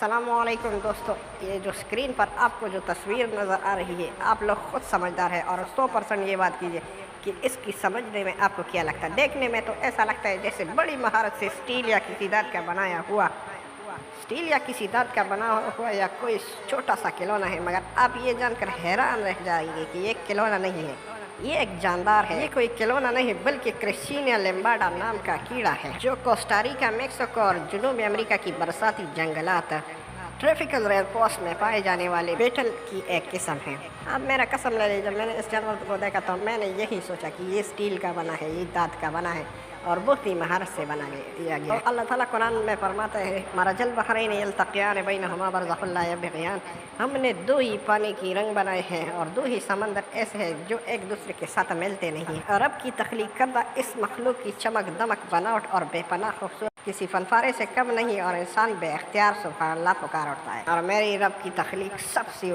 अस्सलामुअलैकुम दोस्तों, ये जो स्क्रीन पर आपको जो तस्वीर नज़र आ रही है, आप लोग खुद समझदार हैं और 100% ये बात कीजिए कि इसकी समझने में आपको क्या लगता है। देखने में तो ऐसा लगता है जैसे बड़ी महारत से स्टील या किसी धात का बनाया हुआ या कोई छोटा सा खिलौना है, मगर आप ये जानकर हैरान रह जाएंगे कि ये खिलौना नहीं है, ये एक जानदार है। ये कोई खिलौना नहीं बल्कि क्रिस्टीनिया लिम्बाडा नाम का कीड़ा है, जो कोस्टारिका, मेक्सिको और जनूबी अमेरिका की बरसाती जंगलात ट्रॉपिकल रेनफॉरेस्ट में पाए जाने वाले बेटल की एक किस्म है। अब मेरा कसम ले लीजिए, मैंने इस जानवर को देखा तो मैंने यही सोचा कि ये स्टील का बना है, ये दांत का बना है और बहुत ही महारत से दिया गया। तो अल्लाह ताला कुरान में फरमाता है, मरजल बहरैन यल्तक़ियान बैनहुमा बरज़ख़ुन ला यबग़ियान। हमने दो ही पानी की रंग बनाए हैं और दो ही समंदर ऐसे हैं जो एक दूसरे के साथ मिलते नहीं। और रब की तख्लीक करदा इस मखलूक की चमक दमक, बनावट और बेपनाह खूबसूरत किसी फनफारे से कम नहीं और इंसान बेख्तियार सुभान अल्लाह पुकार उठता है। और मेरी रब की तख्लीक सबसे